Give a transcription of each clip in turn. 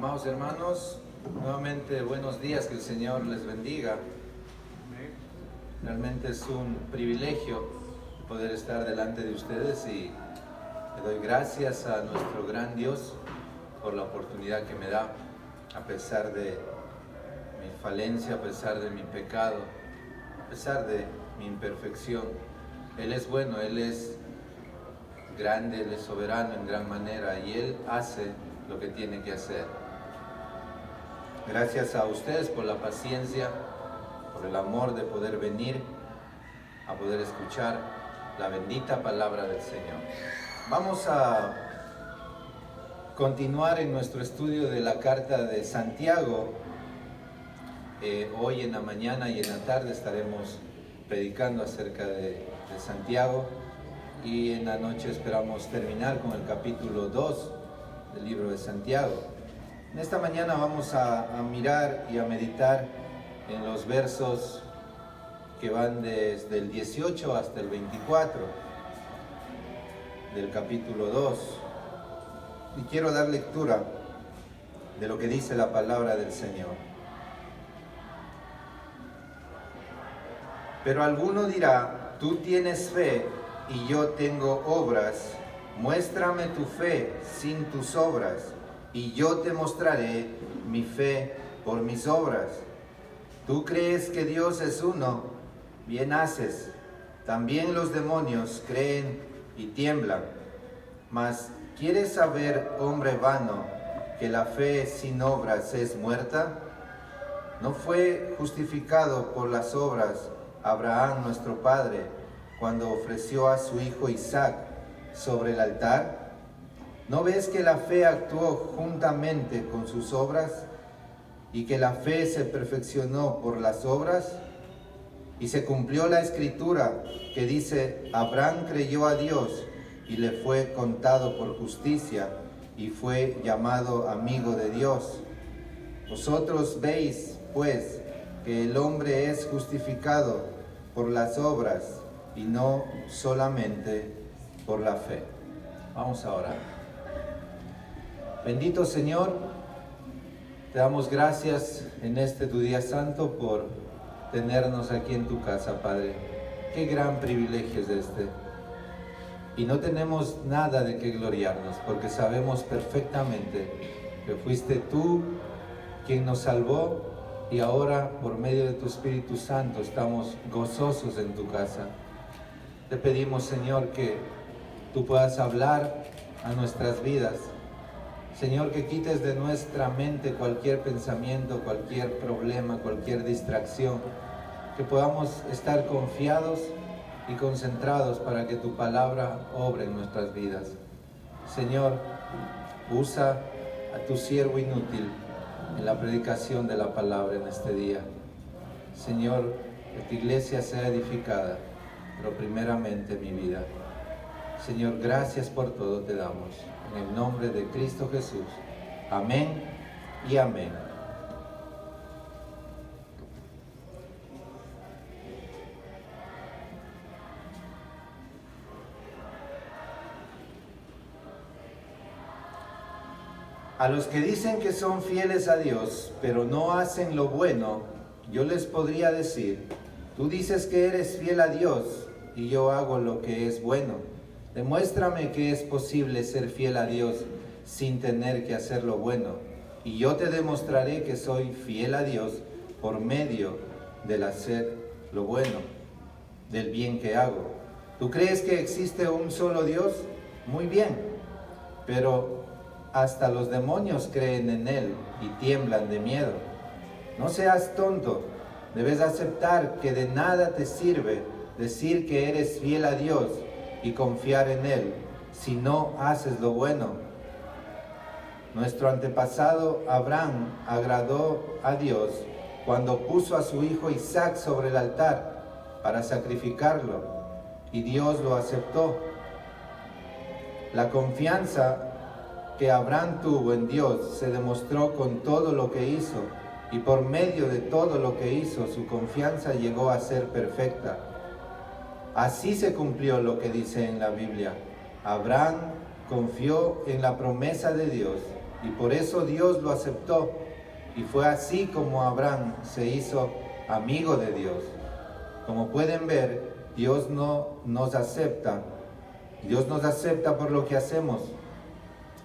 Amados hermanos, nuevamente buenos días, que el Señor les bendiga. Realmente es un privilegio poder estar delante de ustedes y le doy gracias a nuestro gran Dios por la oportunidad que me da, a pesar de mi falencia, a pesar de mi pecado, a pesar de mi imperfección. Él es bueno, Él es grande, Él es soberano en gran manera y Él hace lo que tiene que hacer. Gracias a ustedes por la paciencia, por el amor de poder venir a poder escuchar la bendita palabra del Señor. Vamos a continuar en nuestro estudio de la carta de Santiago. Hoy en la mañana y en la tarde estaremos predicando acerca de Santiago y en la noche esperamos terminar con el capítulo 2 del libro de Santiago. En esta mañana vamos a mirar y a meditar en los versos que van desde el 18 hasta el 24 del capítulo 2. Y quiero dar lectura de lo que dice la palabra del Señor. Pero alguno dirá: tú tienes fe y yo tengo obras. Muéstrame tu fe sin tus obras, y yo te mostraré mi fe por mis obras. Tú crees que Dios es uno, bien haces. También los demonios creen y tiemblan. Mas, ¿quieres saber, hombre vano, que la fe sin obras es muerta? ¿No fue justificado por las obras Abraham nuestro padre cuando ofreció a su hijo Isaac sobre el altar? ¿No ves que la fe actuó juntamente con sus obras y que la fe se perfeccionó por las obras? Y se cumplió la escritura que dice: Abraham creyó a Dios y le fue contado por justicia y fue llamado amigo de Dios. Vosotros veis, pues, que el hombre es justificado por las obras y no solamente por la fe. Vamos a orar. Bendito Señor, te damos gracias en este tu día santo por tenernos aquí en tu casa, Padre. Qué gran privilegio es este. Y no tenemos nada de qué gloriarnos, porque sabemos perfectamente que fuiste tú quien nos salvó y ahora por medio de tu Espíritu Santo estamos gozosos en tu casa. Te pedimos, Señor, que tú puedas hablar a nuestras vidas. Señor, que quites de nuestra mente cualquier pensamiento, cualquier problema, cualquier distracción, que podamos estar confiados y concentrados para que tu palabra obre en nuestras vidas. Señor, usa a tu siervo inútil en la predicación de la palabra en este día. Señor, que tu iglesia sea edificada, pero primeramente mi vida. Señor, gracias por todo te damos. En el nombre de Cristo Jesús. Amén y amén. A los que dicen que son fieles a Dios, pero no hacen lo bueno, yo les podría decir: tú dices que eres fiel a Dios y yo hago lo que es bueno. Demuéstrame que es posible ser fiel a Dios sin tener que hacer lo bueno, y yo te demostraré que soy fiel a Dios por medio del hacer lo bueno, del bien que hago. ¿Tú crees que existe un solo Dios? Muy bien, pero hasta los demonios creen en Él y tiemblan de miedo. No seas tonto, debes aceptar que de nada te sirve decir que eres fiel a Dios y confiar en Él si no haces lo bueno. Nuestro antepasado Abraham agradó a Dios cuando puso a su hijo Isaac sobre el altar para sacrificarlo, y Dios lo aceptó. La confianza que Abraham tuvo en Dios se demostró con todo lo que hizo, y por medio de todo lo que hizo, su confianza llegó a ser perfecta. Así se cumplió lo que dice en la Biblia: Abraham confió en la promesa de Dios y por eso Dios lo aceptó. Y fue así como Abraham se hizo amigo de Dios. Como pueden ver, Dios nos acepta por lo que hacemos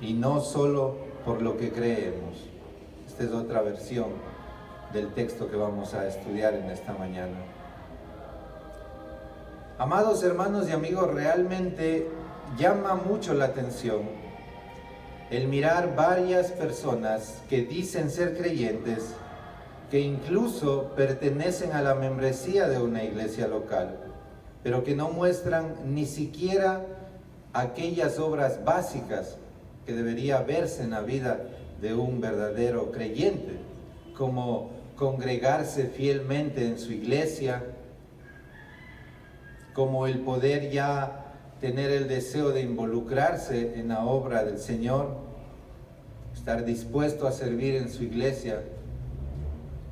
y no solo por lo que creemos. Esta es otra versión del texto que vamos a estudiar en esta mañana. Amados hermanos y amigos, realmente llama mucho la atención el mirar varias personas que dicen ser creyentes, que incluso pertenecen a la membresía de una iglesia local, pero que no muestran ni siquiera aquellas obras básicas que debería verse en la vida de un verdadero creyente, como congregarse fielmente en su iglesia, como el poder ya tener el deseo de involucrarse en la obra del Señor, estar dispuesto a servir en su iglesia,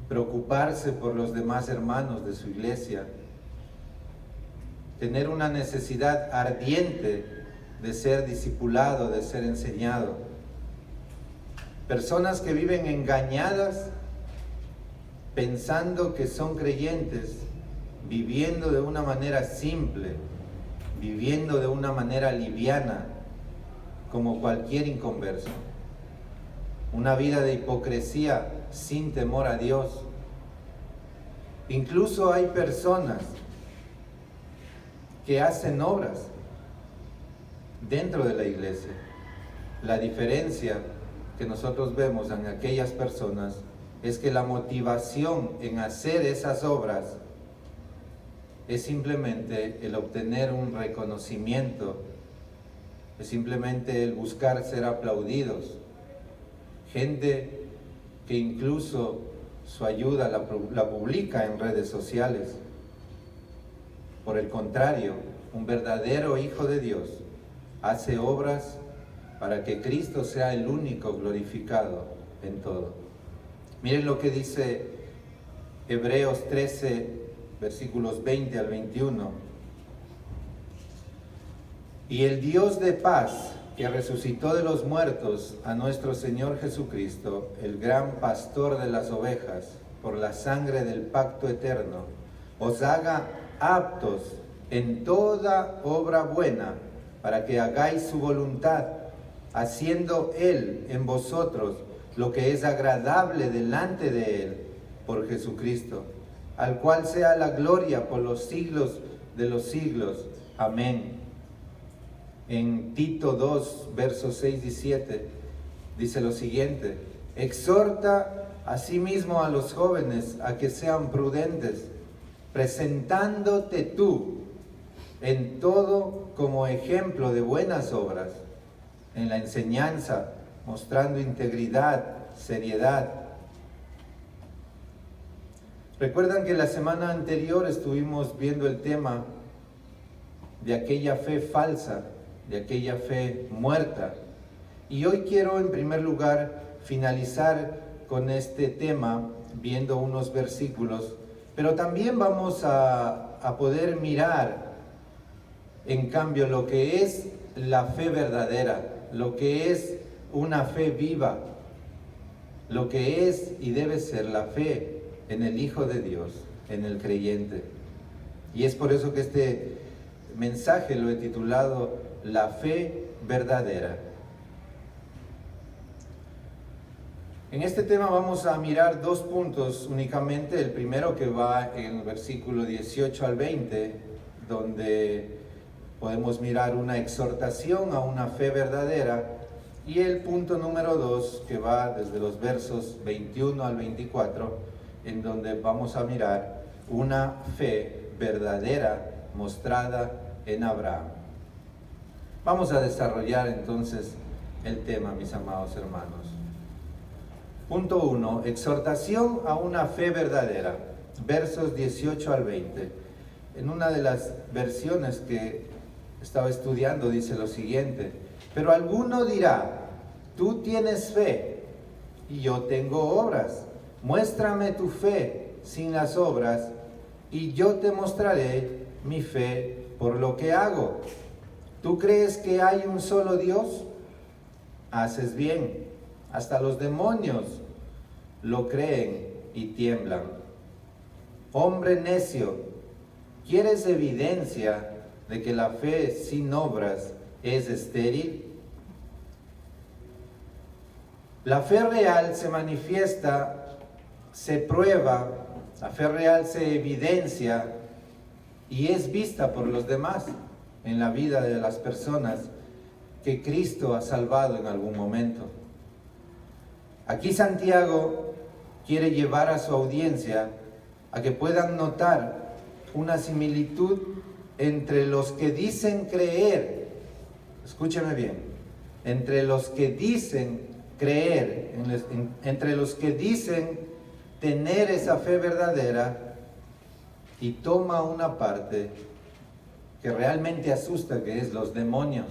preocuparse por los demás hermanos de su iglesia, tener una necesidad ardiente de ser discipulado, de ser enseñado. Personas que viven engañadas, pensando que son creyentes, viviendo de una manera simple, viviendo de una manera liviana, como cualquier inconverso. Una vida de hipocresía sin temor a Dios. Incluso hay personas que hacen obras dentro de la iglesia. La diferencia que nosotros vemos en aquellas personas es que la motivación en hacer esas obras es simplemente el obtener un reconocimiento, es simplemente el buscar ser aplaudidos. Gente que incluso su ayuda la publica en redes sociales. Por el contrario, un verdadero hijo de Dios hace obras para que Cristo sea el único glorificado en todo. Miren lo que dice Hebreos 13, versículos 20 al 21. Y el Dios de paz, que resucitó de los muertos a nuestro Señor Jesucristo, el gran pastor de las ovejas, por la sangre del pacto eterno, os haga aptos en toda obra buena, para que hagáis su voluntad, haciendo Él en vosotros lo que es agradable delante de Él, por Jesucristo, al cual sea la gloria por los siglos de los siglos. Amén. En Tito 2, versos 6 y 7, dice lo siguiente: exhorta asimismo a los jóvenes a que sean prudentes, presentándote tú en todo como ejemplo de buenas obras, en la enseñanza, mostrando integridad, seriedad. Recuerdan que la semana anterior estuvimos viendo el tema de aquella fe falsa, de aquella fe muerta. Y hoy quiero en primer lugar finalizar con este tema viendo unos versículos, pero también vamos a poder mirar en cambio lo que es la fe verdadera, lo que es una fe viva, lo que es y debe ser la fe en el Hijo de Dios, en el creyente. Y es por eso que este mensaje lo he titulado La fe verdadera. En este tema vamos a mirar dos puntos únicamente. El primero, que va en el versículo 18 al 20, donde podemos mirar una exhortación a una fe verdadera. Y el punto número 2, que va desde los versos 21 al 24, en donde vamos a mirar una fe verdadera mostrada en Abraham. Vamos a desarrollar entonces el tema, mis amados hermanos. Punto 1, exhortación a una fe verdadera, versos 18 al 20. En una de las versiones que estaba estudiando dice lo siguiente: pero alguno dirá, tú tienes fe y yo tengo obras. Muéstrame tu fe sin las obras y yo te mostraré mi fe por lo que hago. ¿Tú crees que hay un solo Dios? Haces bien. hasta los demonios lo creen y tiemblan. Hombre necio, ¿quieres evidencia de que la fe sin obras es estéril? La fe real se manifiesta, se prueba, la fe real se evidencia y es vista por los demás en la vida de las personas que Cristo ha salvado en algún momento. Aquí Santiago quiere llevar a su audiencia a que puedan notar una similitud entre los que dicen creer, escúcheme bien, entre los que dicen creer, entre los que dicen tener esa fe verdadera y toma una parte que realmente asusta, que es los demonios,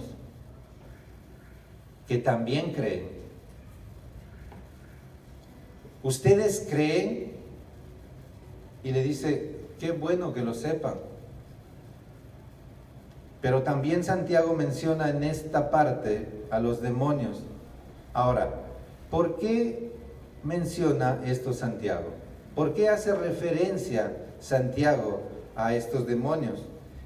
que también creen. Ustedes creen, y le dice, qué bueno que lo sepan. Pero también Santiago menciona en esta parte a los demonios. Ahora, ¿por qué menciona esto Santiago? ¿Por qué hace referencia Santiago a estos demonios?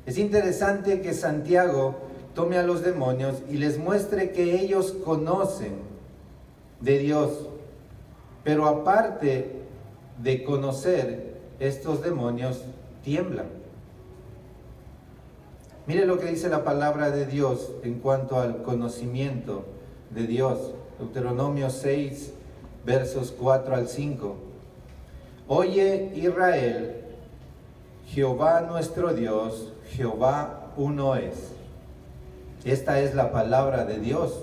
Es interesante que Santiago tome a los demonios y les muestre que ellos conocen de Dios. Pero aparte de conocer, estos demonios tiemblan. Mire lo que dice la palabra de Dios en cuanto al conocimiento de Dios. Deuteronomio 6, versos 4 al 5. Oye Israel, Jehová nuestro Dios, Jehová uno es. Esta es la palabra de Dios.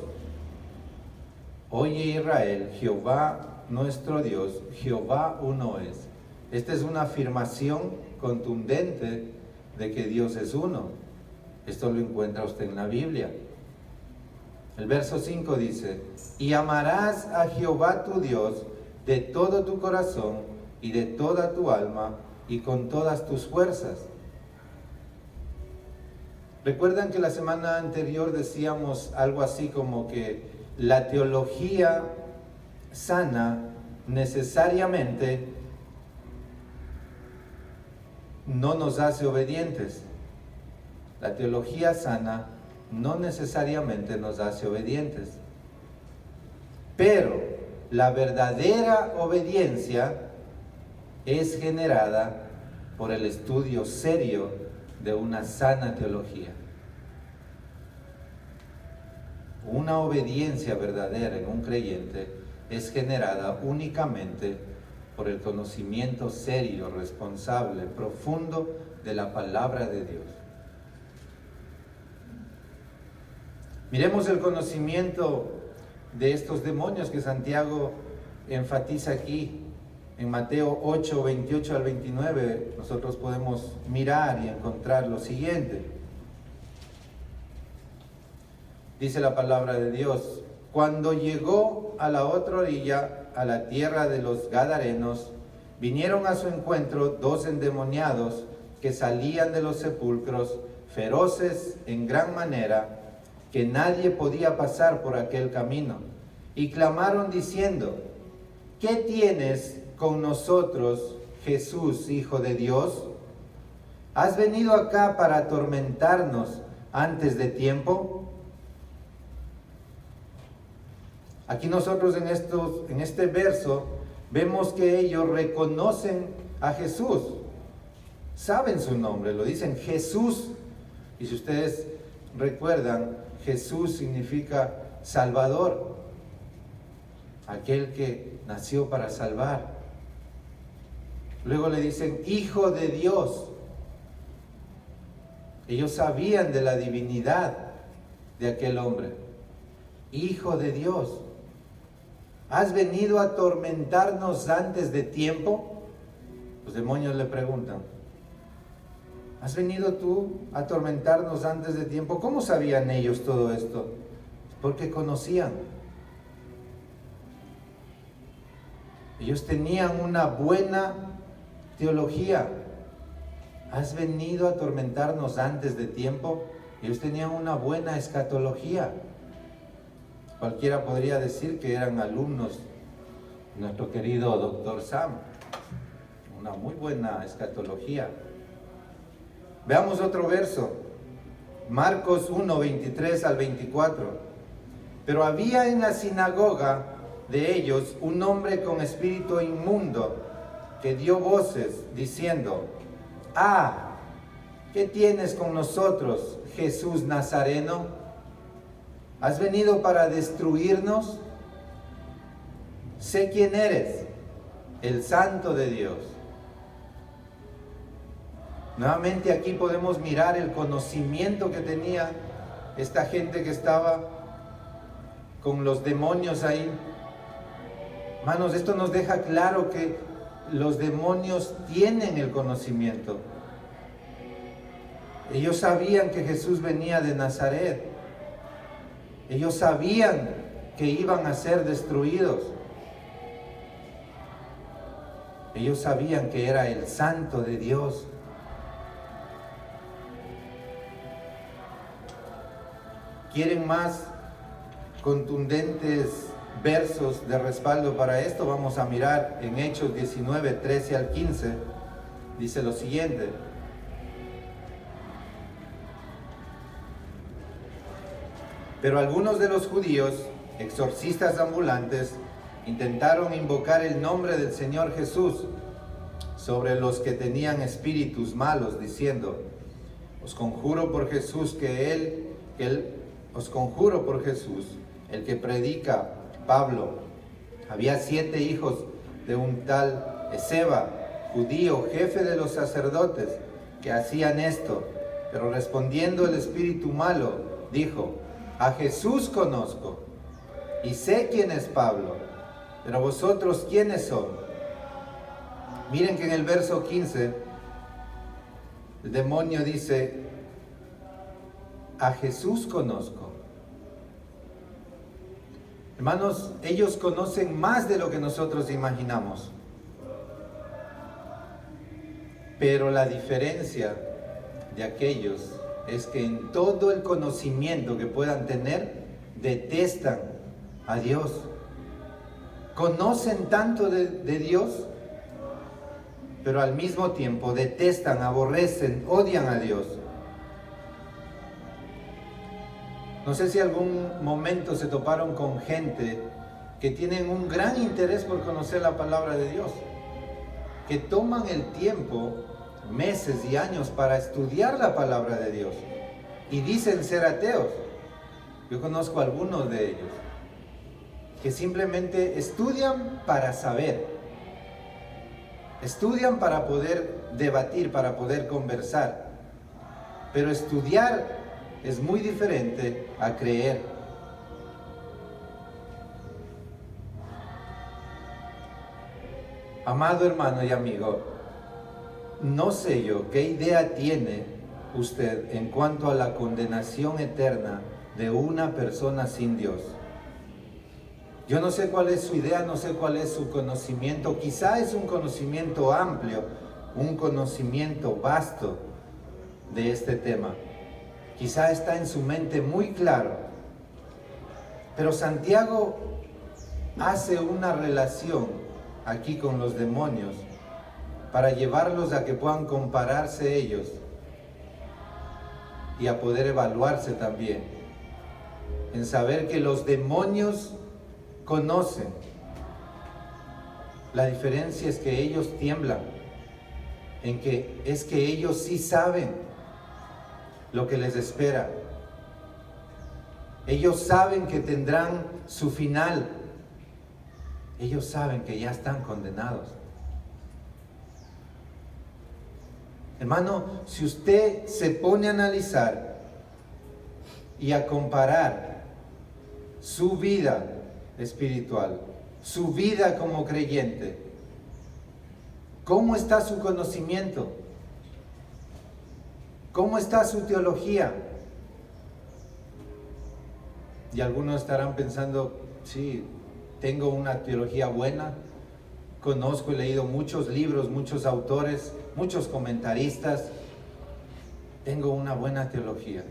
Oye Israel, Jehová nuestro Dios, Jehová uno es. Esta es una afirmación contundente de que Dios es uno. Esto lo encuentra usted en la Biblia. El verso 5 dice, y amarás a Jehová tu Dios de todo tu corazón y de toda tu alma y con todas tus fuerzas. ¿Recuerdan que la semana anterior decíamos algo así como que la teología sana necesariamente no nos hace obedientes? La teología sana no necesariamente nos hace obedientes. Pero la verdadera obediencia es generada por el estudio serio de una sana teología. Una obediencia verdadera en un creyente es generada únicamente por el conocimiento serio, responsable, profundo de la palabra de Dios. Miremos el conocimiento de estos demonios que Santiago enfatiza aquí. En Mateo 8, 28 al 29, nosotros podemos mirar y encontrar lo siguiente. Dice la palabra de Dios, cuando llegó a la otra orilla, a la tierra de los Gadarenos, vinieron a su encuentro 2 endemoniados que salían de los sepulcros, feroces en gran manera, que nadie podía pasar por aquel camino, y clamaron diciendo, ¿qué tienes con nosotros, Jesús, Hijo de Dios? ¿Has venido acá para atormentarnos antes de tiempo? Aquí nosotros en este verso vemos que ellos reconocen a Jesús, saben su nombre, lo dicen Jesús, y si ustedes recuerdan, Jesús significa Salvador, aquel que nació para salvar. Luego le dicen Hijo de Dios. Ellos sabían de la divinidad de aquel hombre. Hijo de Dios. ¿Has venido a atormentarnos antes de tiempo? Los demonios le preguntan. ¿Has venido tú a atormentarnos antes de tiempo? ¿Cómo sabían ellos todo esto? Porque conocían. Ellos tenían una buena teología. ¿Has venido a atormentarnos antes de tiempo? Ellos tenían una buena escatología. Cualquiera podría decir que eran alumnos de nuestro querido doctor Sam. Una muy buena escatología. Veamos otro verso. Marcos 1, 23 al 24. Pero había en la sinagoga de ellos un hombre con espíritu inmundo que dio voces diciendo: ¡Ah! ¿Qué tienes con nosotros, Jesús Nazareno? ¿Has venido para destruirnos? Sé quién eres, el Santo de Dios. Nuevamente aquí podemos mirar el conocimiento que tenía esta gente que estaba con los demonios ahí. Hermanos, esto nos deja claro que los demonios tienen el conocimiento. Ellos sabían que Jesús venía de Nazaret. Ellos sabían que iban a ser destruidos. Ellos sabían que era el Santo de Dios. ¿Quieren más contundentes versos de respaldo para esto? Vamos a mirar en Hechos 19, 13 al 15. Dice lo siguiente: pero algunos de los judíos, exorcistas ambulantes, intentaron invocar el nombre del Señor Jesús sobre los que tenían espíritus malos, diciendo: os conjuro por Jesús el que predica Pablo. Había 7 hijos de un tal Esceva, judío, jefe de los sacerdotes, que hacían esto. Pero respondiendo el espíritu malo, dijo: a Jesús conozco y sé quién es Pablo, pero vosotros ¿quiénes son? Miren que en el verso 15 el demonio dice: a Jesús conozco. Hermanos, ellos conocen más de lo que nosotros imaginamos. Pero la diferencia de aquellos es que en todo el conocimiento que puedan tener, detestan a Dios. Conocen tanto de Dios, pero al mismo tiempo detestan, aborrecen, odian a Dios. No sé si algún momento se toparon con gente que tienen un gran interés por conocer la palabra de Dios, que toman el tiempo, meses y años para estudiar la palabra de Dios y dicen ser ateos. Yo conozco a algunos de ellos que simplemente estudian para saber, estudian para poder debatir, para poder conversar, pero estudiar es muy diferente a creer. Amado hermano y amigo, no sé yo qué idea tiene usted en cuanto a la condenación eterna de una persona sin Dios. Yo no sé cuál es su idea, no sé cuál es su conocimiento. Quizá es un conocimiento amplio, un conocimiento vasto de este tema. Quizá está en su mente muy claro. Pero Santiago hace una relación aquí con los demonios para llevarlos a que puedan compararse ellos y a poder evaluarse también, en saber que los demonios conocen. La diferencia es que ellos tiemblan, en que es que ellos sí saben lo que les espera. Ellos saben que tendrán su final. Ellos saben que ya están condenados. Hermano, si usted se pone a analizar y a comparar su vida espiritual, su vida como creyente, ¿cómo está su conocimiento? ¿Cómo está su teología? Y algunos estarán pensando: sí, tengo una teología buena, conozco, he leído muchos libros, muchos autores, muchos comentaristas, tengo una buena teología.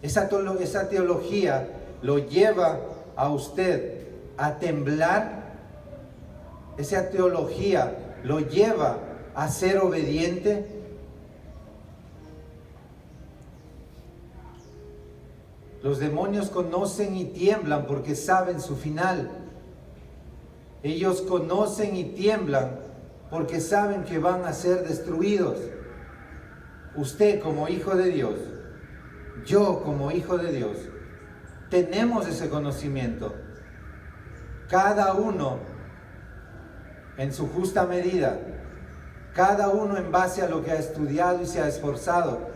Esa teología lo lleva a usted a temblar? ¿Esa teología lo lleva a ser obediente? Los demonios conocen y tiemblan porque saben su final. Ellos conocen y tiemblan porque saben que van a ser destruidos. Usted como hijo de Dios, yo como hijo de Dios, tenemos ese conocimiento. Cada uno en su justa medida, cada uno en base a lo que ha estudiado y se ha esforzado.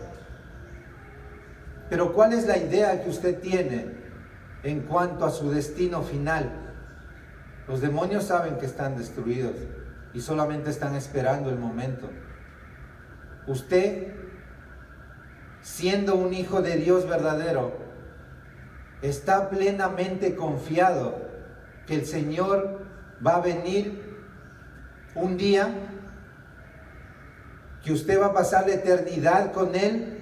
Pero ¿cuál es la idea que usted tiene en cuanto a su destino final? Los demonios saben que están destruidos y solamente están esperando el momento. Usted, siendo un hijo de Dios verdadero, está plenamente confiado que el Señor va a venir un día, que usted va a pasar la eternidad con Él.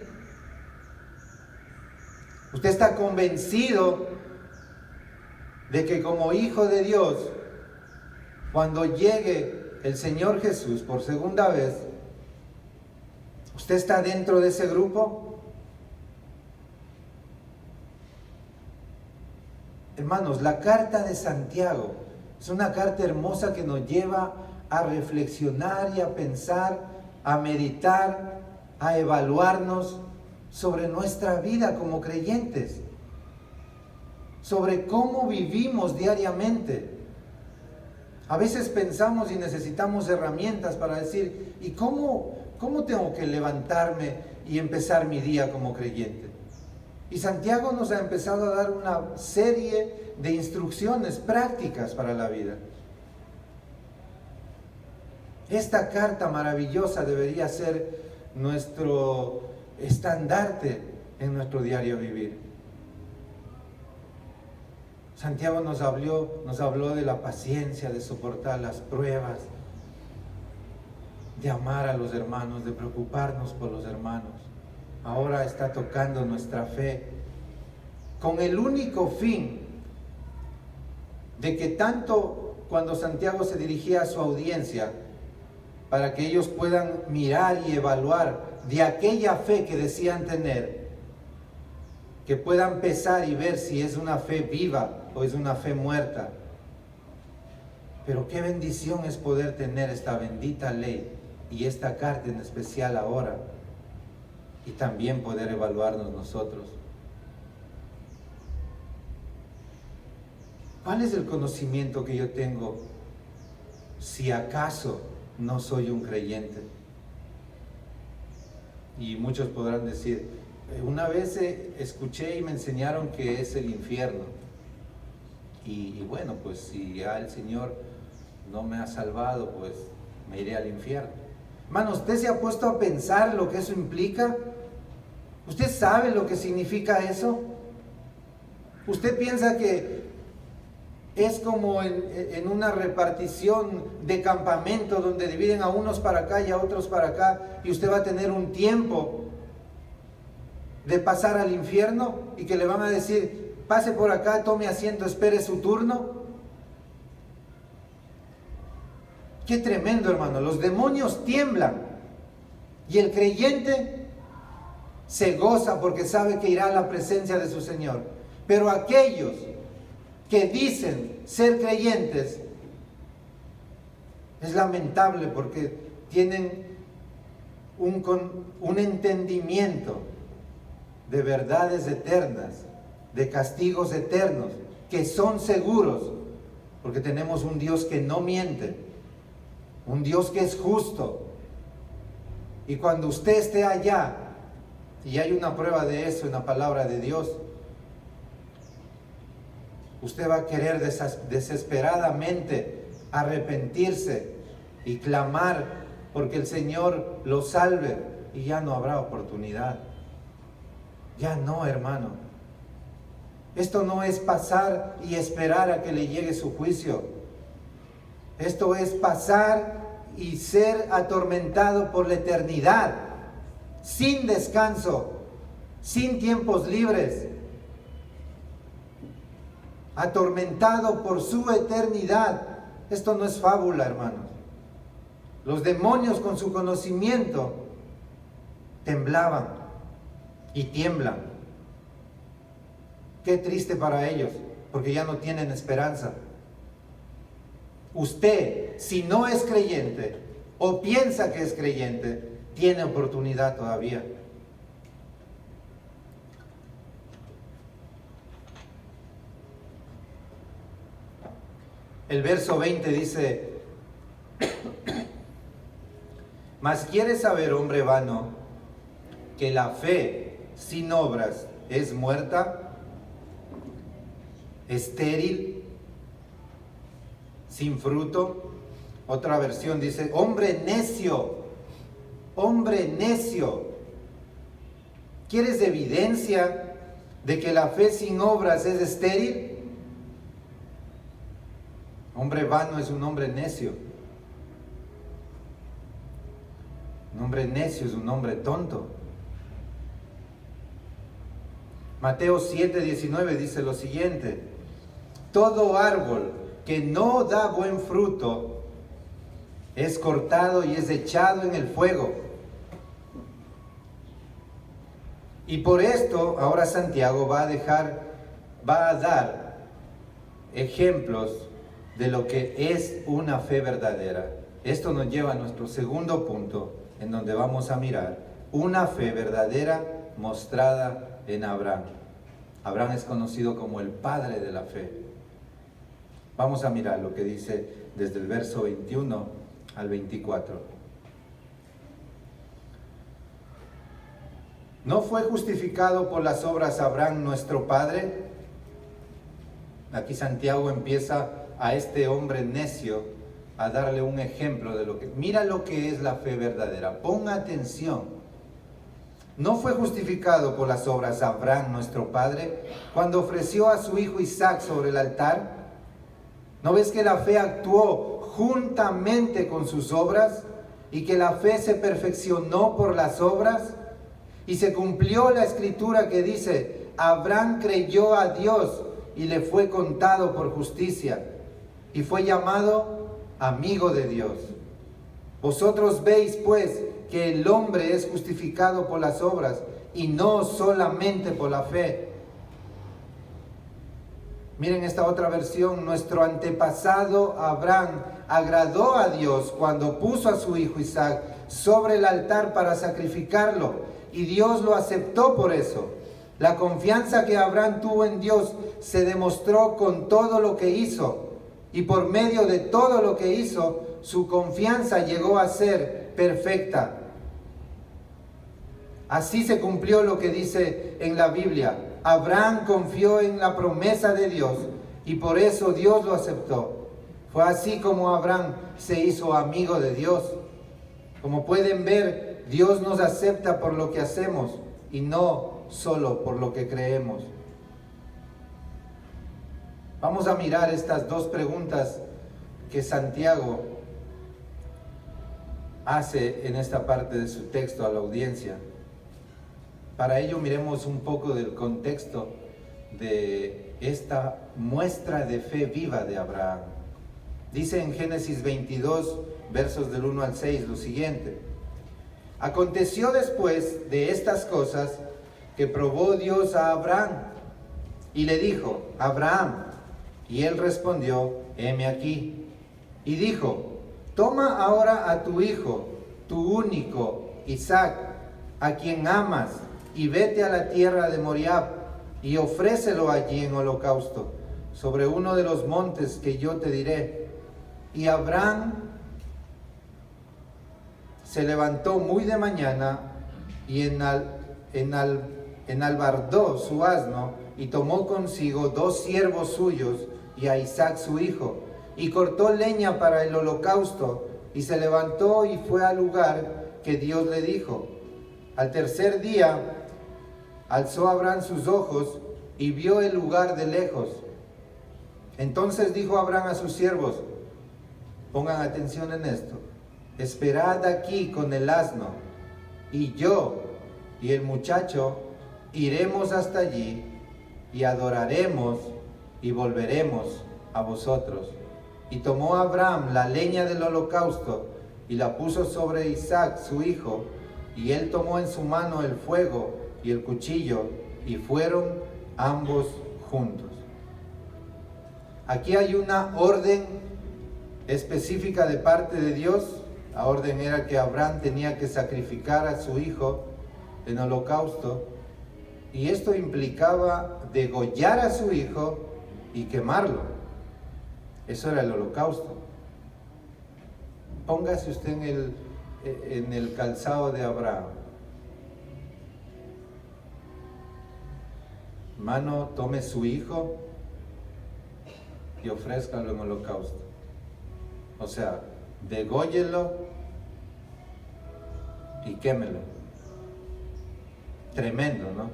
Usted está convencido de que como hijo de Dios, cuando llegue el Señor Jesús por segunda vez, ¿usted está dentro de ese grupo? Hermanos, la carta de Santiago es una carta hermosa que nos lleva a reflexionar y a pensar, a meditar, a evaluarnos sobre nuestra vida como creyentes, sobre cómo vivimos diariamente. A veces pensamos y necesitamos herramientas para decir, ¿y cómo tengo que levantarme y empezar mi día como creyente? Y Santiago nos ha empezado a dar una serie de instrucciones prácticas para la vida. Esta carta maravillosa debería ser nuestro estandarte en nuestro diario vivir. Santiago nos habló de la paciencia, de soportar las pruebas, de amar a los hermanos, de preocuparnos por los hermanos. Ahora está tocando nuestra fe con el único fin de que tanto cuando Santiago se dirigía a su audiencia, para que ellos puedan mirar y evaluar de aquella fe que decían tener, que puedan pesar y ver si es una fe viva o es una fe muerta. Pero qué bendición es poder tener esta bendita ley y esta carta en especial ahora, y también poder evaluarnos nosotros. ¿Cuál es el conocimiento que yo tengo si acaso no soy un creyente? Y muchos podrán decir, una vez escuché y me enseñaron que es el infierno. Y bueno, pues si ya el Señor no me ha salvado, pues me iré al infierno. Hermano, ¿usted se ha puesto a pensar lo que eso implica? ¿Usted sabe lo que significa eso? ¿Usted piensa que es como en una repartición de campamento donde dividen a unos para acá y a otros para acá, y usted va a tener un tiempo de pasar al infierno y que le van a decir, pase por acá, tome asiento, espere su turno? Qué tremendo, hermano. Los demonios tiemblan y el creyente se goza porque sabe que irá a la presencia de su Señor. Pero aquellos que dicen ser creyentes, es lamentable porque tienen un entendimiento de verdades eternas, de castigos eternos, que son seguros, porque tenemos un Dios que no miente, un Dios que es justo. Y cuando usted esté allá, y hay una prueba de eso en la palabra de Dios, usted va a querer desesperadamente arrepentirse y clamar porque el Señor lo salve, y ya no habrá oportunidad. Ya no, hermano. Esto no es pasar y esperar a que le llegue su juicio. Esto es pasar y ser atormentado por la eternidad, sin descanso, sin tiempos libres. atormentado por su eternidad. Esto no es fábula, hermanos. Los demonios con su conocimiento temblaban y tiemblan. Qué triste para ellos, porque ya no tienen esperanza. Usted, si no es creyente o piensa que es creyente, tiene oportunidad todavía. El verso 20 dice: mas ¿quieres saber, hombre vano, que la fe sin obras es muerta, estéril, sin fruto? Otra versión dice: hombre necio, hombre necio. ¿Quieres evidencia de que la fe sin obras es estéril? Hombre vano es un hombre necio. Un hombre necio es un hombre tonto. Mateo 7:19 dice lo siguiente: todo árbol que no da buen fruto es cortado y es echado en el fuego. Y por esto ahora Santiago va a dar ejemplos de lo que es una fe verdadera. Esto nos lleva a nuestro segundo punto, en donde vamos a mirar una fe verdadera mostrada en Abraham. Abraham es conocido como el padre de la fe. Vamos a mirar lo que dice desde el verso 21 al 24. ¿No fue justificado por las obras Abraham nuestro padre? Aquí Santiago empieza a este hombre necio a darle un ejemplo de lo que... Mira lo que es la fe verdadera. Ponga atención. ¿No fue justificado por las obras Abraham nuestro padre cuando ofreció a su hijo Isaac sobre el altar? ¿No ves que la fe actuó juntamente con sus obras y que la fe se perfeccionó por las obras? Y se cumplió la escritura que dice: Abraham creyó a Dios y le fue contado por justicia, y fue llamado amigo de Dios. Vosotros veis pues que el hombre es justificado por las obras y no solamente por la fe. Miren esta otra versión: nuestro antepasado Abraham agradó a Dios cuando puso a su hijo Isaac sobre el altar para sacrificarlo, y Dios lo aceptó por eso. La confianza que Abraham tuvo en Dios se demostró con todo lo que hizo, y por medio de todo lo que hizo, su confianza llegó a ser perfecta. Así se cumplió lo que dice en la Biblia: Abraham confió en la promesa de Dios y por eso Dios lo aceptó. Fue así como Abraham se hizo amigo de Dios. Como pueden ver, Dios nos acepta por lo que hacemos y no solo por lo que creemos. Vamos a mirar estas dos preguntas que Santiago hace en esta parte de su texto a la audiencia. Para ello miremos un poco del contexto de esta muestra de fe viva de Abraham. Dice en Génesis 22, versos del 1 al 6, lo siguiente: aconteció después de estas cosas que probó Dios a Abraham y le dijo: Abraham. Y él respondió: heme aquí. Y dijo: toma ahora a tu hijo, tu único, Isaac, a quien amas, y vete a la tierra de Moriab, y ofrécelo allí en holocausto, sobre uno de los montes que yo te diré. Y Abraham se levantó muy de mañana y enalbardó su asno, y tomó consigo 2 siervos suyos y a Isaac su hijo, y cortó leña para el holocausto, y se levantó y fue al lugar que Dios le dijo. Al tercer día alzó Abraham sus ojos y vio el lugar de lejos. Entonces dijo Abraham a sus siervos: pongan atención en esto, esperad aquí con el asno, y yo y el muchacho iremos hasta allí y adoraremos y volveremos a vosotros. Y tomó Abraham la leña del holocausto y la puso sobre Isaac su hijo, y él tomó en su mano el fuego y el cuchillo, y fueron ambos juntos. Aquí hay una orden específica de parte de Dios. La orden era que Abraham tenía que sacrificar a su hijo en holocausto, y esto implicaba degollar a su hijo y quemarlo. Eso era el holocausto. Póngase usted en el calzado de Abraham. Hermano, tome su hijo y ofrézcalo en holocausto. O sea, dególlelo y quémelo. Tremendo, ¿no?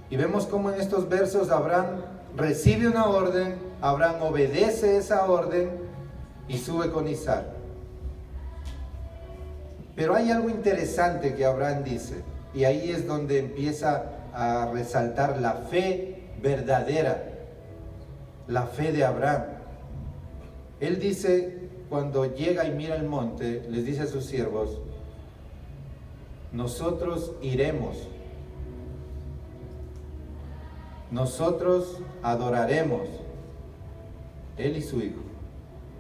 Y vemos cómo en estos versos Abraham recibe una orden, Abraham obedece esa orden y sube con Isaac. Pero hay algo interesante que Abraham dice, y ahí es donde empieza a resaltar la fe verdadera, la fe de Abraham. Él dice, cuando llega y mira el monte, les dice a sus siervos: nosotros iremos, nosotros adoraremos, él y su hijo,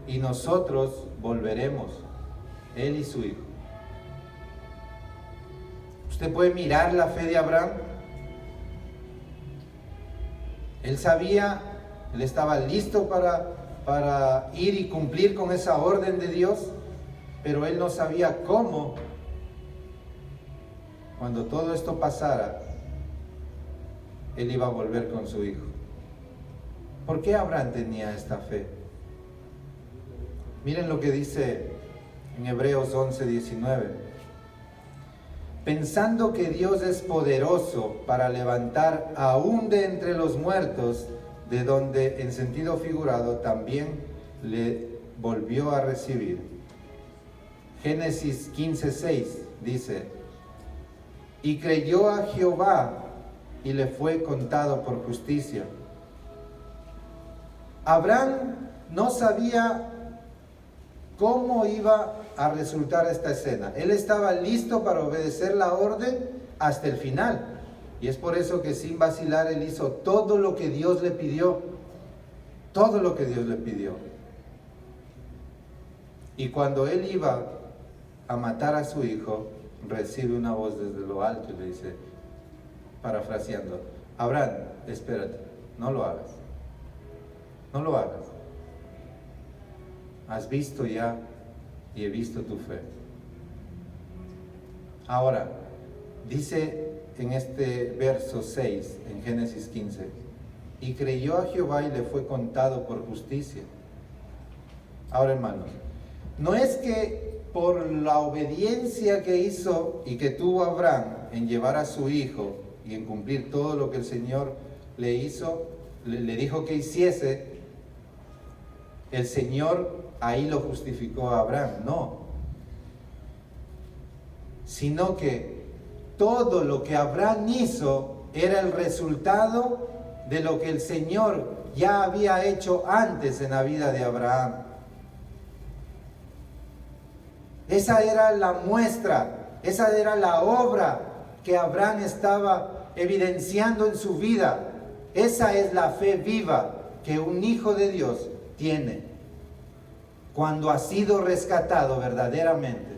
y nosotros volveremos, él y su hijo. Usted puede mirar la fe de Abraham. Él sabía, él estaba listo para ir y cumplir con esa orden de Dios, pero él no sabía cómo, cuando todo esto pasara, él iba a volver con su hijo. ¿Por qué Abraham tenía esta fe? Miren lo que dice en Hebreos 11:19. Pensando que Dios es poderoso para levantar aún de entre los muertos, de donde en sentido figurado también le volvió a recibir. Génesis 15:6 dice: y creyó a Jehová y le fue contado por justicia. Abraham no sabía cómo iba a resultar esta escena. Él estaba listo para obedecer la orden hasta el final. Y es por eso que sin vacilar él hizo todo lo que Dios le pidió. Todo lo que Dios le pidió. Y cuando él iba a matar a su hijo, recibe una voz desde lo alto y le dice, parafraseando: Abraham, espérate, no lo hagas. No lo hagas. Has visto ya y he visto tu fe. Ahora, dice en este verso 6, en Génesis 15, y creyó a Jehová y le fue contado por justicia. Ahora, hermanos, no es que por la obediencia que hizo y que tuvo Abraham en llevar a su hijo y en cumplir todo lo que el Señor le hizo, le dijo que hiciese, el Señor ahí lo justificó a Abraham. No. Sino que todo lo que Abraham hizo era el resultado de lo que el Señor ya había hecho antes en la vida de Abraham. Esa era la muestra, esa era la obra que Abraham estaba evidenciando en su vida. Esa es la fe viva que un hijo de Dios tiene cuando ha sido rescatado verdaderamente.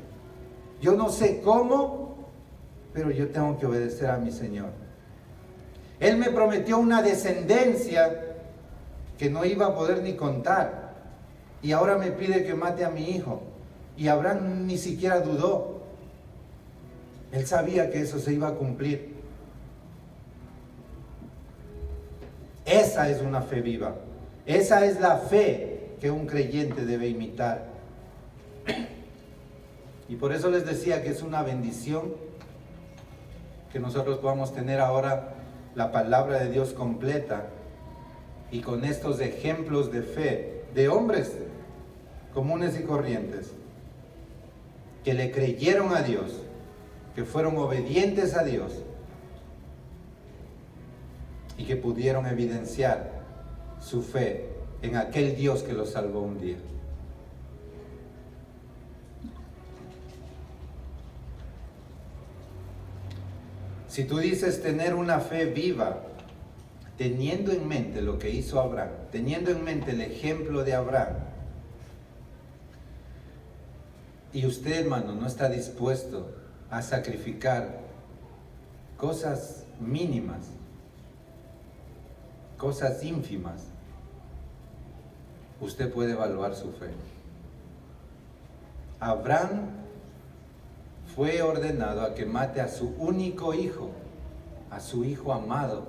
Yo no sé cómo, pero yo tengo que obedecer a mi Señor. Él me prometió una descendencia que no iba a poder ni contar, y ahora me pide que mate a mi hijo. Y Abraham ni siquiera dudó. Él sabía que eso se iba a cumplir. Esa es una fe viva. Esa es la fe que un creyente debe imitar. Y por eso les decía que es una bendición que nosotros podamos tener ahora la palabra de Dios completa y con estos ejemplos de fe de hombres comunes y corrientes que le creyeron a Dios, que fueron obedientes a Dios y que pudieron evidenciar su fe en aquel Dios que lo salvó un día. Si tú dices tener una fe viva, teniendo en mente lo que hizo Abraham, teniendo en mente el ejemplo de Abraham, y usted, hermano, no está dispuesto a sacrificar cosas mínimas, cosas ínfimas, usted puede evaluar su fe. Abraham fue ordenado a que mate a su único hijo, a su hijo amado,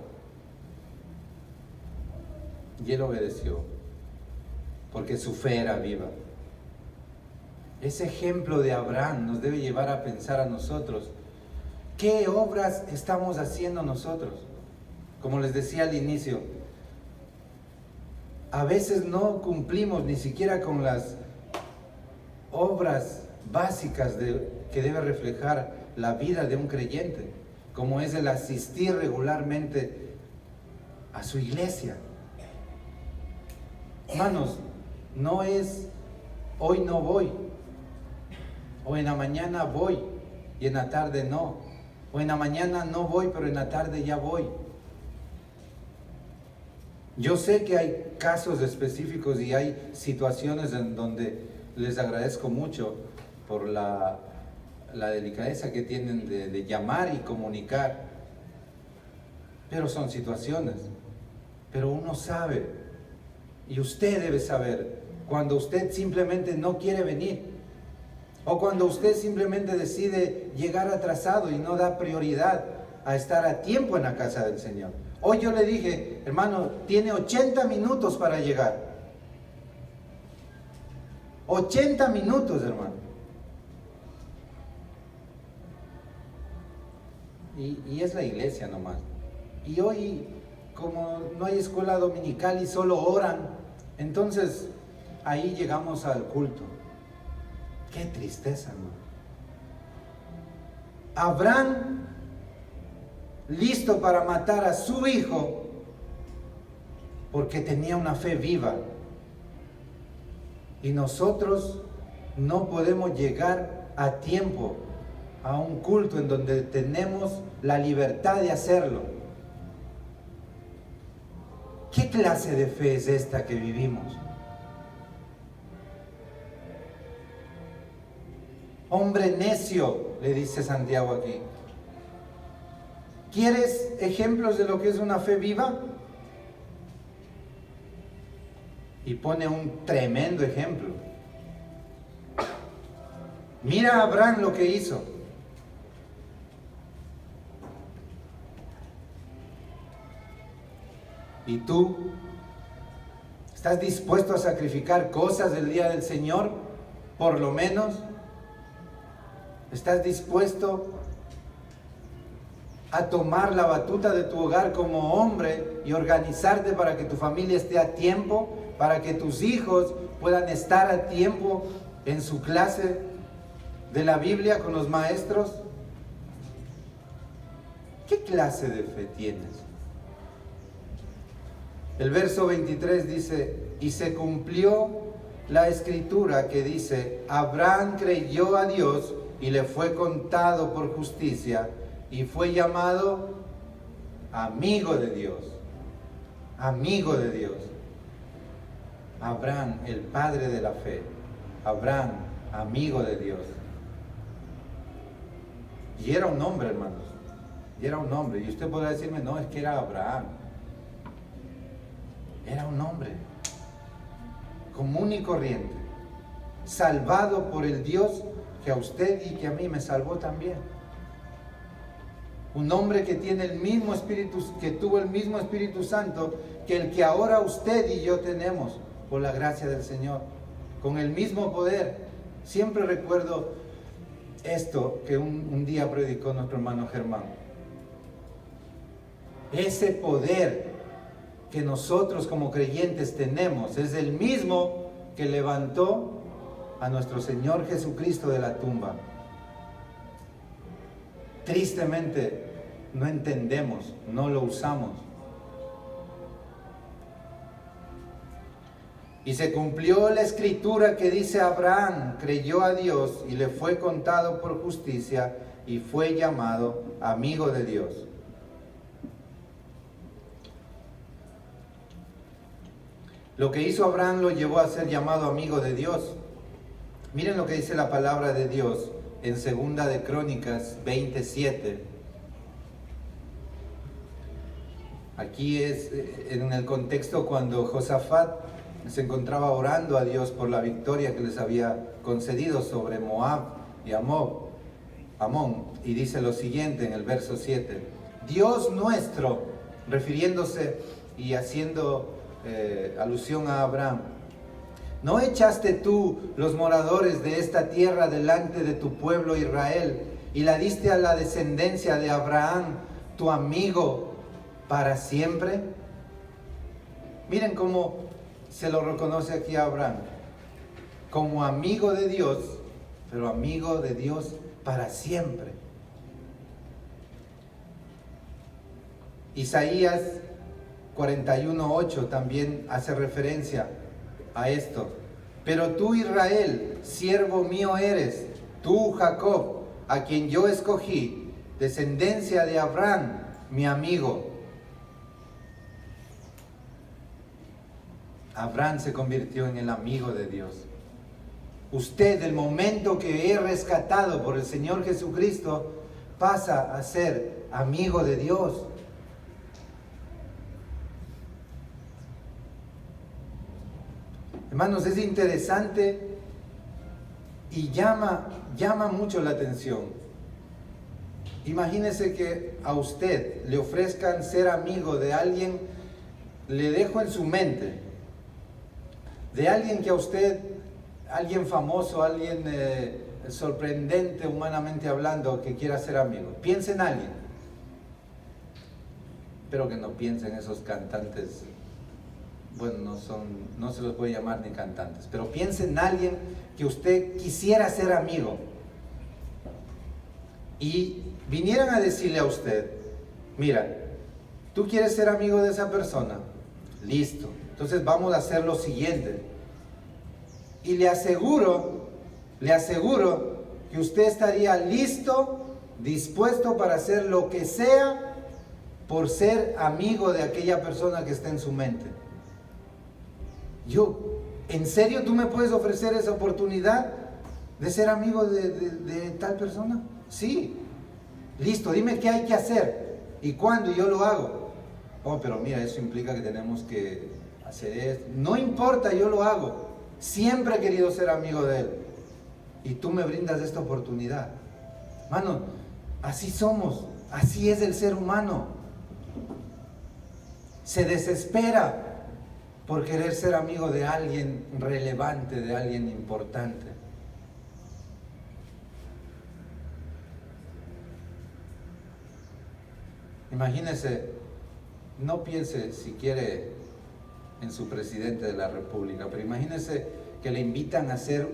y él obedeció, porque su fe era viva. Ese ejemplo de Abraham nos debe llevar a pensar a nosotros, ¿qué obras estamos haciendo nosotros? Como les decía al inicio, a veces no cumplimos ni siquiera con las obras básicas que debe reflejar la vida de un creyente, como es el asistir regularmente a su iglesia. Hermanos, no es hoy no voy, o en la mañana voy y en la tarde no, o en la mañana no voy pero en la tarde ya voy. Yo sé que hay casos específicos y hay situaciones en donde les agradezco mucho por la delicadeza que tienen de llamar y comunicar, pero son situaciones. Pero uno sabe, y usted debe saber, cuando usted simplemente no quiere venir, o cuando usted simplemente decide llegar atrasado y no da prioridad a estar a tiempo en la casa del Señor. Hoy yo le dije, hermano, tiene 80 minutos para llegar. 80 minutos, hermano. Y es la iglesia nomás. Y hoy, como no hay escuela dominical y solo oran, entonces ahí llegamos al culto. Qué tristeza, hermano. Abraham, listo para matar a su hijo, porque tenía una fe viva. Y nosotros no podemos llegar a tiempo a un culto en donde tenemos la libertad de hacerlo. ¿Qué clase de fe es esta que vivimos? Hombre necio, le dice Santiago aquí. ¿Quieres ejemplos de lo que es una fe viva? Y pone un tremendo ejemplo. Mira a Abraham lo que hizo. ¿Y tú? ¿Estás dispuesto a sacrificar cosas del día del Señor? Por lo menos. ¿Estás dispuesto a tomar la batuta de tu hogar como hombre y organizarte para que tu familia esté a tiempo, para que tus hijos puedan estar a tiempo en su clase de la Biblia con los maestros? ¿Qué clase de fe tienes? El verso 23 dice, y se cumplió la escritura que dice, Abraham creyó a Dios y le fue contado por justicia y fue llamado amigo de Dios. Amigo de Dios. Abraham, el padre de la fe. Abraham, amigo de Dios. Y era un hombre, hermanos. Y era un hombre. Y usted podrá decirme, no, es que era Abraham. Era un hombre común y corriente, salvado por el Dios que a usted y que a mí me salvó también. Un hombre que tiene el mismo Espíritu, que tuvo el mismo Espíritu Santo que el que ahora usted y yo tenemos por la gracia del Señor, con el mismo poder. Siempre recuerdo esto que un día predicó nuestro hermano Germán. Ese poder que nosotros como creyentes tenemos es el mismo que levantó a nuestro Señor Jesucristo de la tumba. Tristemente no entendemos, no lo usamos. Y se cumplió la escritura que dice: Abraham creyó a Dios y le fue contado por justicia y fue llamado amigo de Dios. Lo que hizo Abraham lo llevó a ser llamado amigo de Dios. Miren lo que dice la palabra de Dios en 2 de Crónicas 27. Aquí es en el contexto cuando Josafat se encontraba orando a Dios por la victoria que les había concedido sobre Moab y Amón. Y dice lo siguiente en el verso 7. Dios nuestro, refiriéndose y haciendo alusión a Abraham: ¿no echaste tú los moradores de esta tierra delante de tu pueblo Israel y la diste a la descendencia de Abraham, tu amigo, para siempre? Miren cómo se lo reconoce aquí a Abraham, como amigo de Dios, pero amigo de Dios para siempre. Isaías 41:8 también hace referencia a esto. Pero tú, Israel, siervo mío eres, tú, Jacob, a quien yo escogí, descendencia de Abraham, mi amigo. Abraham se convirtió en el amigo de Dios. Usted, el momento que es rescatado por el Señor Jesucristo, pasa a ser amigo de Dios. Hermanos, es interesante y llama mucho la atención. Imagínese que a usted le ofrezcan ser amigo de alguien, le dejo en su mente, de alguien que a usted, alguien famoso, alguien sorprendente humanamente hablando, que quiera ser amigo. Piense en alguien. Espero que no piense en esos cantantes. Bueno, no se los puede llamar ni cantantes, pero piense en alguien que usted quisiera ser amigo. Y vinieran a decirle a usted: mira, ¿tú quieres ser amigo de esa persona? Listo. Entonces vamos a hacer lo siguiente. Y le aseguro que usted estaría listo, dispuesto para hacer lo que sea por ser amigo de aquella persona que está en su mente. ¿En serio tú me puedes ofrecer esa oportunidad de ser amigo de tal persona? Sí. Listo, dime qué hay que hacer y cuándo, y yo lo hago. Oh, pero mira, eso implica que tenemos que hacer esto. No importa, yo lo hago. Siempre he querido ser amigo de él. Y tú me brindas esta oportunidad. Mano, así somos. Así es el ser humano. Se desespera por querer ser amigo de alguien relevante, de alguien importante. Imagínese, no piense si quiere en su presidente de la República, pero imagínese que le invitan a ser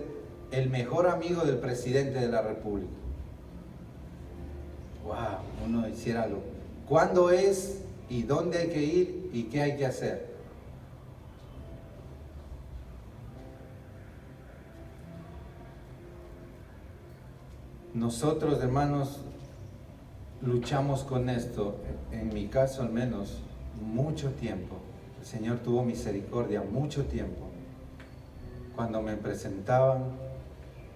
el mejor amigo del presidente de la República. Wow, uno hiciera algo. ¿Cuándo es y dónde hay que ir y qué hay que hacer? Nosotros, hermanos, luchamos con esto, en mi caso al menos, mucho tiempo. El Señor tuvo misericordia mucho tiempo. Cuando me presentaban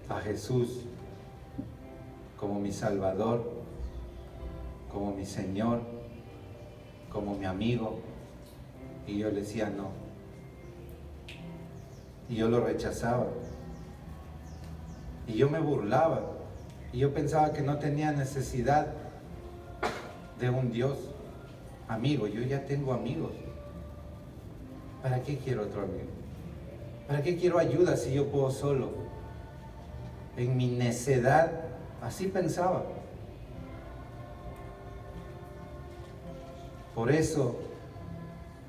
a Jesús como mi Salvador, como mi Señor, como mi amigo, y yo le decía no. Y yo lo rechazaba. Y yo me burlaba. Y yo pensaba que no tenía necesidad de un Dios amigo. Yo ya tengo amigos. ¿Para qué quiero otro amigo? ¿Para qué quiero ayuda si yo puedo solo? En mi necedad, así pensaba. Por eso,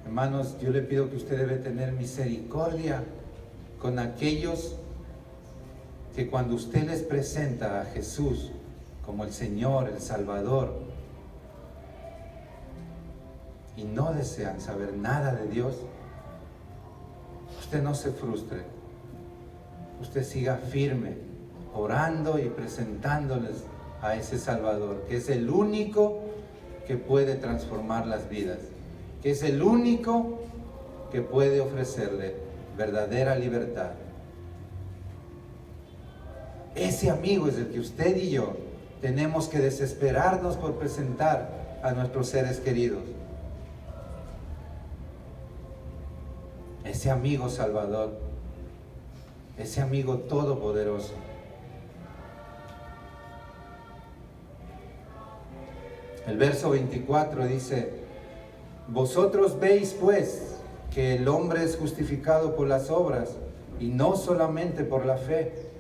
hermanos, yo le pido que usted debe tener misericordia con aquellos que cuando usted les presenta a Jesús como el Señor, el Salvador, y no desean saber nada de Dios, usted usted no se frustre. Usted siga firme, orando y presentándoles a ese Salvador, que es el único que puede transformar las vidas, que es el único que puede ofrecerle verdadera libertad. Ese amigo es el que usted y yo tenemos que desesperarnos por presentar a nuestros seres queridos. Ese amigo Salvador, ese amigo todopoderoso. El verso 24 dice: vosotros veis pues que el hombre es justificado por las obras y no solamente por la fe.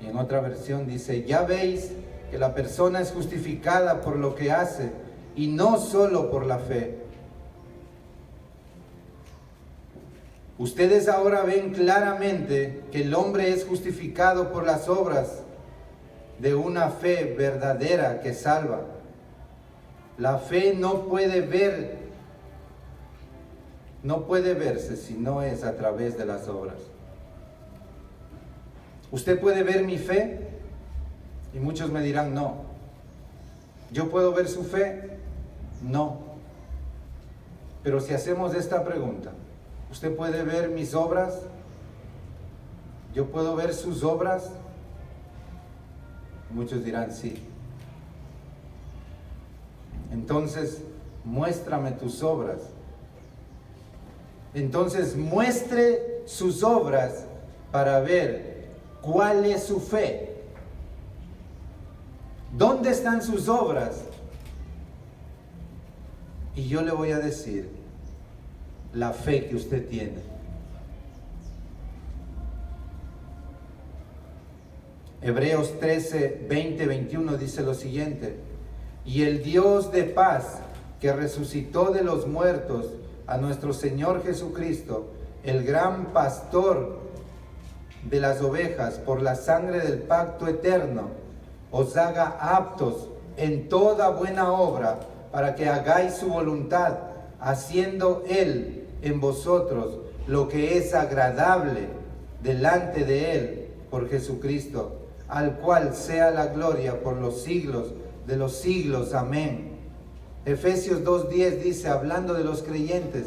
Y en otra versión dice: ya veis que la persona es justificada por lo que hace y no solo por la fe. Ustedes ahora ven claramente que el hombre es justificado por las obras de una fe verdadera que salva. La fe no puede verse si no es a través de las obras. Usted puede ver mi fe y muchos me dirán no. ¿Yo puedo ver su fe? No. Pero si hacemos esta pregunta, ¿usted puede ver mis obras? ¿Yo puedo ver sus obras? Muchos dirán sí. Entonces, muéstrame tus obras. Entonces, muestre sus obras para ver cuál es su fe. ¿Dónde están sus obras? Y yo le voy a decir la fe que usted tiene. Hebreos 13, 20, 21 dice lo siguiente: y el Dios de paz, que resucitó de los muertos a nuestro Señor Jesucristo, el gran pastor de las ovejas, por la sangre del pacto eterno, os haga aptos en toda buena obra, para que hagáis su voluntad, haciendo Él en vosotros lo que es agradable delante de Él por Jesucristo, al cual sea la gloria por los siglos de los siglos. Amén. Efesios 2:10 dice, hablando de los creyentes: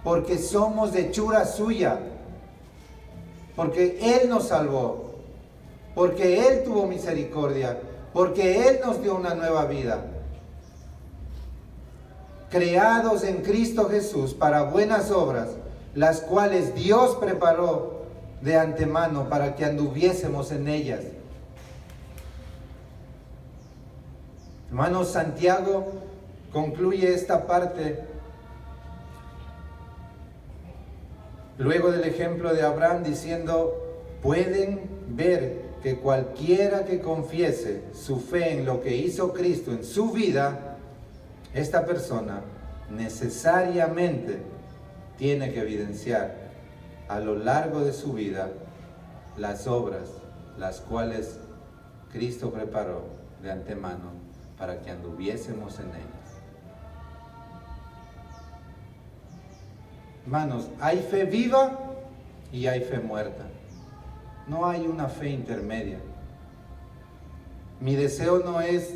porque somos hechura suya, porque Él nos salvó, porque Él tuvo misericordia, porque Él nos dio una nueva vida, creados en Cristo Jesús para buenas obras, las cuales Dios preparó de antemano para que anduviésemos en ellas. Hermanos, Santiago concluye esta parte luego del ejemplo de Abraham diciendo: pueden ver que cualquiera que confiese su fe en lo que hizo Cristo en su vida, esta persona necesariamente tiene que evidenciar a lo largo de su vida las obras, las cuales Cristo preparó de antemano para que anduviésemos en ellas. Hermanos, hay fe viva y hay fe muerta. No hay una fe intermedia. Mi deseo no es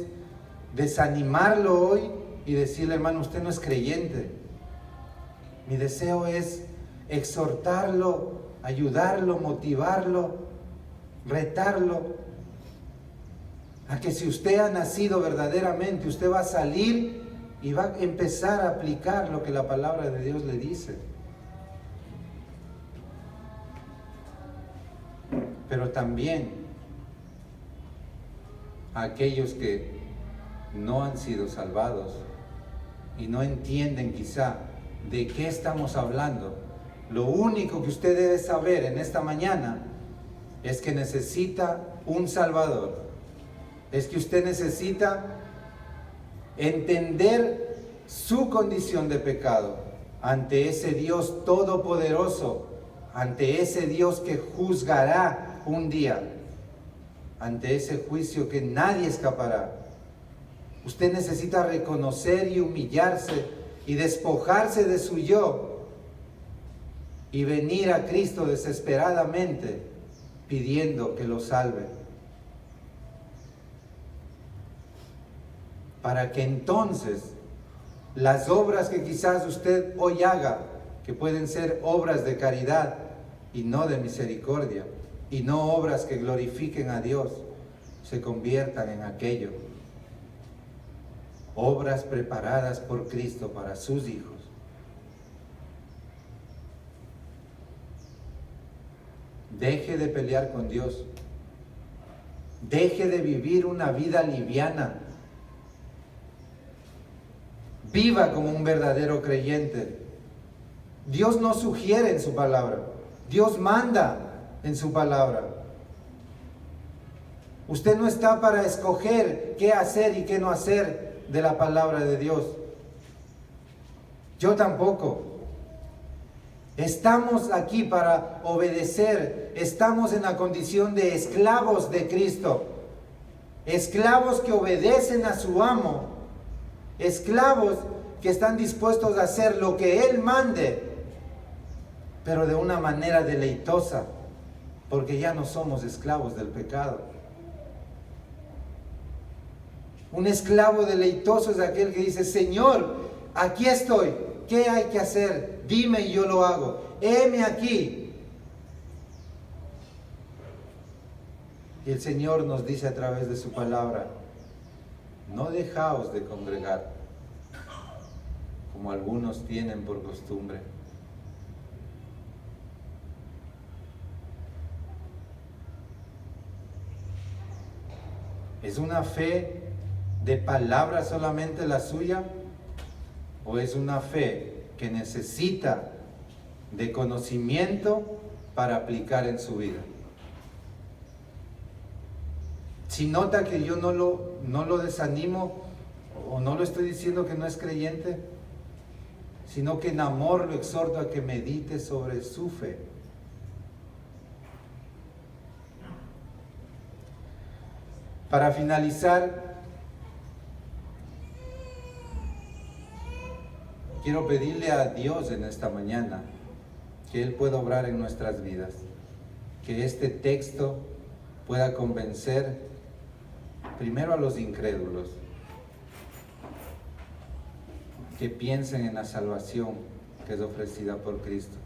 desanimarlo hoy y decirle: hermano, usted no es creyente. Mi deseo es exhortarlo, ayudarlo, motivarlo, retarlo, a que si usted ha nacido verdaderamente, usted va a salir y va a empezar a aplicar lo que la palabra de Dios le dice. Pero también a aquellos que no han sido salvados y no entienden quizá de qué estamos hablando, lo único que usted debe saber en esta mañana es que necesita un Salvador. Es que usted necesita entender su condición de pecado ante ese Dios todopoderoso, ante ese Dios que juzgará un día, ante ese juicio que nadie escapará. Usted necesita reconocer y humillarse y despojarse de su yo y venir a Cristo desesperadamente pidiendo que lo salve. Para que entonces las obras que quizás usted hoy haga, que pueden ser obras de caridad y no de misericordia, y no obras que glorifiquen a Dios, se conviertan en aquello. Obras preparadas por Cristo para sus hijos. Deje de pelear con Dios. Deje de vivir una vida liviana. Viva como un verdadero creyente. Dios no sugiere en su palabra. Dios manda en su palabra. Usted no está para escoger qué hacer y qué no hacer de la palabra de Dios. Yo tampoco. Estamos aquí para obedecer. Estamos en la condición de esclavos de Cristo. Esclavos que obedecen a su amo. Esclavos que están dispuestos a hacer lo que Él mande, pero de una manera deleitosa, porque ya no somos esclavos del pecado. Un esclavo deleitoso es aquel que dice: Señor, aquí estoy, ¿qué hay que hacer? Dime y yo lo hago. Heme aquí. Y el Señor nos dice a través de su palabra: no dejaos de congregar, como algunos tienen por costumbre. ¿Es una fe de palabra solamente la suya? ¿O es una fe que necesita de conocimiento para aplicar en su vida? Si nota que yo no lo desanimo, o no lo estoy diciendo que no es creyente, sino que en amor lo exhorto a que medite sobre su fe. Para finalizar, quiero pedirle a Dios en esta mañana que Él pueda obrar en nuestras vidas, que este texto pueda convencer primero a los incrédulos, que piensen en la salvación que es ofrecida por Cristo.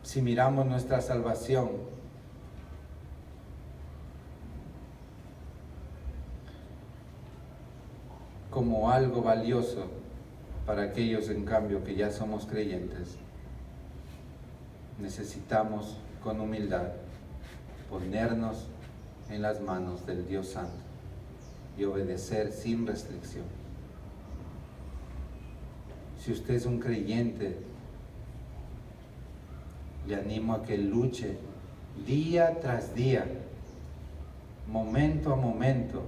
Si miramos nuestra salvación como algo valioso para aquellos, en cambio, que ya somos creyentes, necesitamos con humildad ponernos en las manos del Dios Santo y obedecer sin restricción. Si usted es un creyente, le animo a que luche día tras día, momento a momento,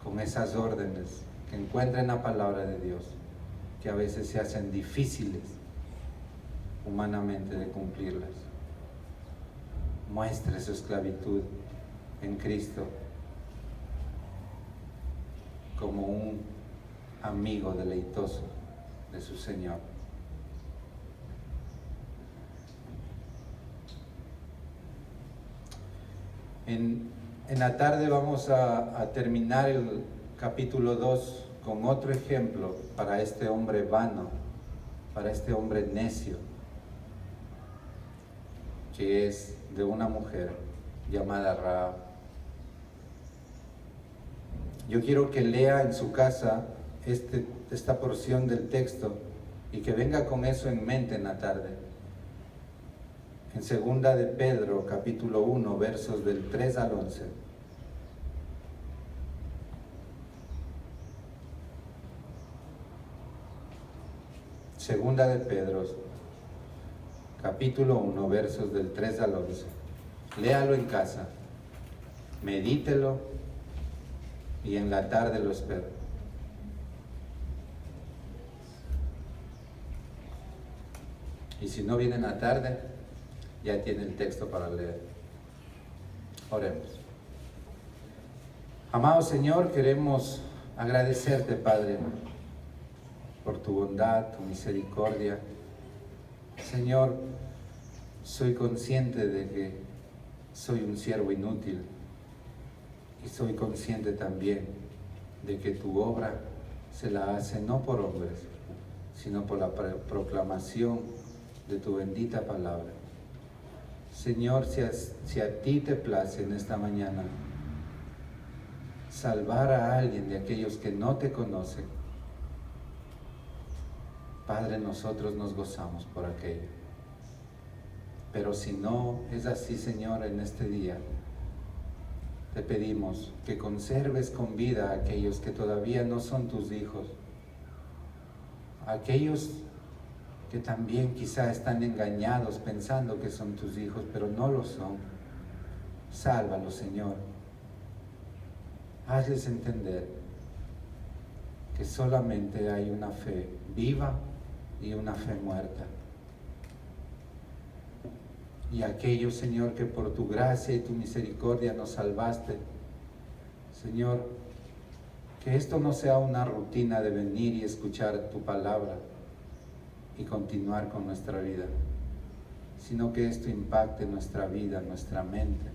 con esas órdenes que encuentra en la palabra de Dios, que a veces se hacen difíciles humanamente de cumplirlas. Muestre su esclavitud en Cristo como un amigo deleitoso de su Señor. En la tarde vamos a terminar el capítulo 2 con otro ejemplo para este hombre vano, para este hombre necio, que es de una mujer llamada Rahab. Yo quiero que lea en su casa esta porción del texto y que venga con eso en mente en la tarde. En segunda de Pedro, capítulo 1, versos del 3 al 11. Segunda de Pedro, capítulo 1, versos del 3 al 11. Léalo en casa, medítelo y en la tarde lo espero. Y si no viene en la tarde, ya tiene el texto para leer. Oremos. Amado Señor, queremos agradecerte, Padre, por tu bondad, tu misericordia. Señor, soy consciente de que soy un siervo inútil y soy consciente también de que tu obra se la hace no por hombres, sino por la proclamación de tu bendita palabra. Señor, si a ti te place en esta mañana salvar a alguien de aquellos que no te conocen, Padre, nosotros nos gozamos por aquello. Pero si no es así, Señor, en este día, te pedimos que conserves con vida a aquellos que todavía no son tus hijos, aquellos que también quizá están engañados pensando que son tus hijos, pero no lo son. Sálvalos, Señor. Hazles entender que solamente hay una fe viva y una fe muerta. Y aquellos, Señor, que por tu gracia y tu misericordia nos salvaste, Señor, que esto no sea una rutina de venir y escuchar tu palabra y continuar con nuestra vida, sino que esto impacte nuestra vida, nuestra mente.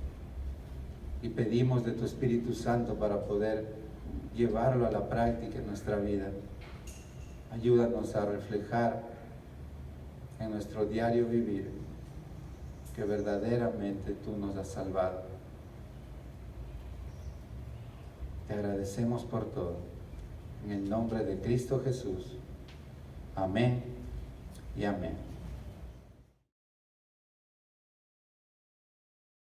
Y pedimos de tu Espíritu Santo para poder llevarlo a la práctica en nuestra vida. Ayúdanos a reflejar en nuestro diario vivir que verdaderamente tú nos has salvado. Te agradecemos por todo. En el nombre de Cristo Jesús. Amén y amén.